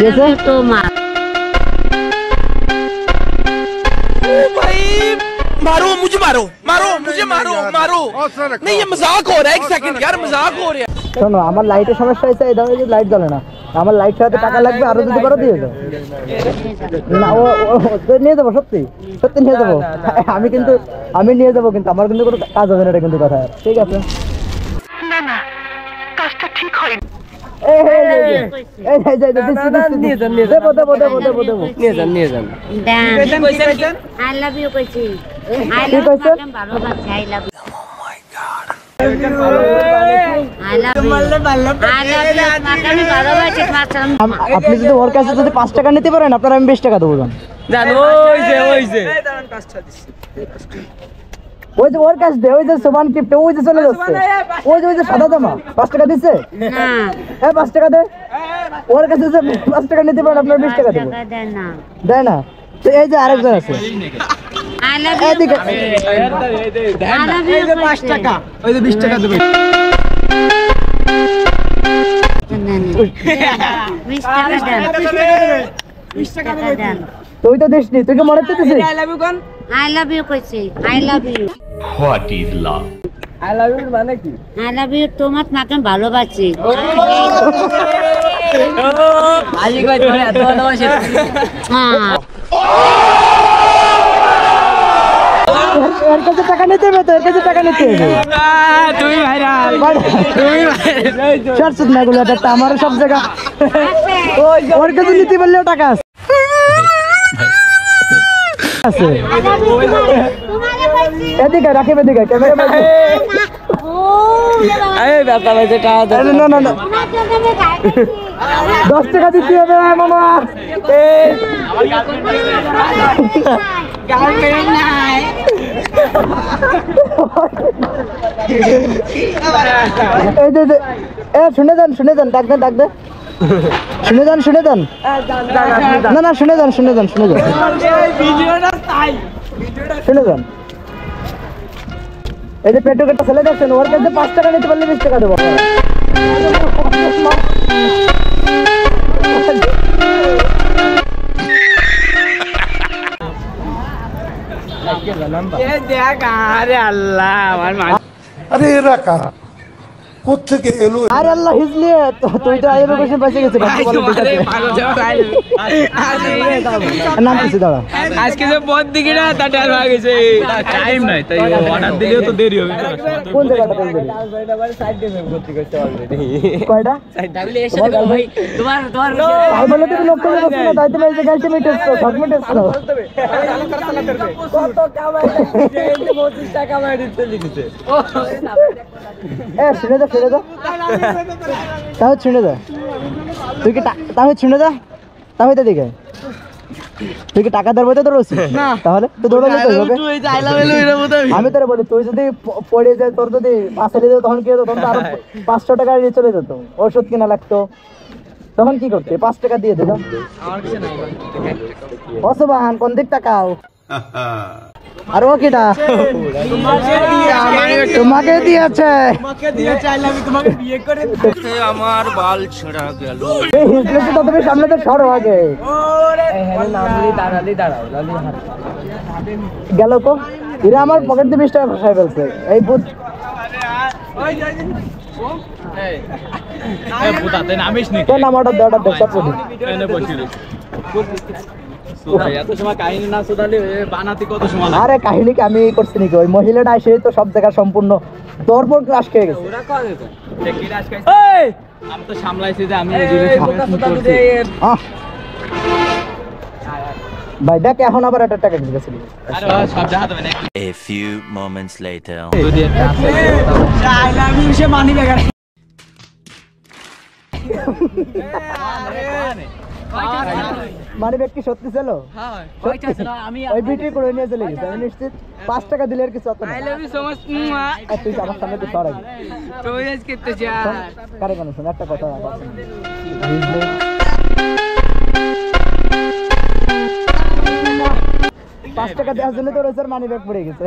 तो भाई मारो मुझे, मारो मारो मुझे, मारो मारो। नहीं ये मजाक हो रहा है, एक सेकंड यार, मजाक हो रहा है। শোনো, আমার লাইটের সমস্যা হয়েছে, এই ধরনের লাইট জ্বলে না, আমার লাইট সাথে টাকা লাগবে, আরো যদি করো দিয়ে দাও না। ও নিয়ে যাবো, সত্যি সত্যি নিয়ে যাবো আমি, কিন্তু আমি নিয়ে যাবো, কিন্তু আমার কিন্তু কোনো কাজ হবে না, এটা কিন্তু কথা। ঠিক আছে না না, কাজটা ঠিক হয় না। আপনি যদি ওর কাছে যদি 5 টাকা নিতে পারেন, আপনার আমি 20 টাকা দেবো। ওই যে ওর কাছে দে, ওই যে সুমান কিপটে, ওই যে চলে যাচ্ছে, ওই যে সাদা জামা 5 টাকা দিচ্ছে। হ্যাঁ 5 টাকা দে, ওর কাছে যে 5 টাকা নিতে পারেন, আপনার 20 টাকা দেবো। দেয় না? তো এই যে আরেকজন আছে, এদিকে 5 টাকা, ওই যে 20 টাকা দেবে। তুই তো দিসনি, তুই কি মনে দিছিস? আই লাভ ইউ কোন? I love you কইছি, I love you. What is love? I love you মানে কি? I love you তোমার নাকে ভালোবাসি। আজকে কই তোরে এত ভালোবাসি? হ্যাঁ। এর কাছে টাকা নিতে হবে তো, এর কাছে টাকা নিতে হবে। তুমি ভাইরাল, তুমি ভাইরাল। শার্ট না গুলো এটা আমার সব জায়গা, ওর কাছে নিতে বললেও টাকা আছে। এদিকে রাখিবে, এদিকে ক্যামেরা না না না 10 টাকা দিতে হবে মামা। শুনে যান, ডাক দেন, শুনে যান না না, শুনে যান এই যে পেট্রোলটা ছেলে দেখছেন, ওর কাছে 5 টাকা নিতে পারলে 20 টাকা দেবো। আরে এরা কারা, কোথেকে এলো? আরে আল্লাহ হিজলি, তুই তো আইবো কোশ্চেন পাইছে গেছে। নাম কিছু দাঁড়া, আজকে যে পথ দিকে না তাটা আর হয়ে গেছে, টাইম নাই, তাই অর্ডার দিলেও তো দেরি হবে। কোন জায়গাটা দেরি? সাইড ডে ভর্তি করতে অলরেডি। কয়টা? ডাবল এসে দেখো ভাই, তোমার ভাই বলে তুমি লোক করে বসছো না, তাই তুমি এই যে গাইতে মিটেছো, শর্ট মিটেছো। কত কামাই দিতে, 25 টাকা কামাই দিতে লিখেছে। শুনে যা তাহলে শুনে যা, তুই কি তাহলে শুনে যা, তাহলে দিকে তুই কি টাকা দেওয়ার বইতে দৌড়ছি না, তাহলে তো দৌড়ালে তো হবে। আমি তোরে বলি, তুই যদি পড়ে যায়, তোর যদি পাশে দিত, তখন কি হতো? তখন তো আরো 500 টাকা নিয়ে চলে যেত, ওষুধ কিনা লাগতো, তখন কি করতে? 5 টাকা দিয়ে দিলাম। অসুবাহান কোন দিক টাকাও আর ও কিটা তোমাকে দিয়েছে, আমার বাল ছেড়া গেল। তুমি সামনে তো সরো আগে, গেল কো এরা আমার পকেট দিয়ে 20 টাকা ফসাই ফেলছে। এই ভূত নামাটা দেওয়াটা দেখতে পাবি। আরে কাহিনী কি আমি করছি নাকি? ওই মহিলাটা এসে তো সব জায়গা সম্পূর্ণ দরপর ক্লাস খেয়ে গেছে। ভাই দেখ, এখন আবার একটা টাকা দিয়েছিল। A few moments later. মানে ব্যক্তি সত্যি ছিল, ওই বিক্রি করে নিয়ে চলে গেছে। আমি নিশ্চিত 5 টাকা দিলে আর কিছু হতো না। তুই আমার সামনে তো সরাই কারে কেন শোন একটা কথা, 5 টাকা দেওয়ার জন্য তো রয়েছে মানি ব্যাগ পড়ে গেছে।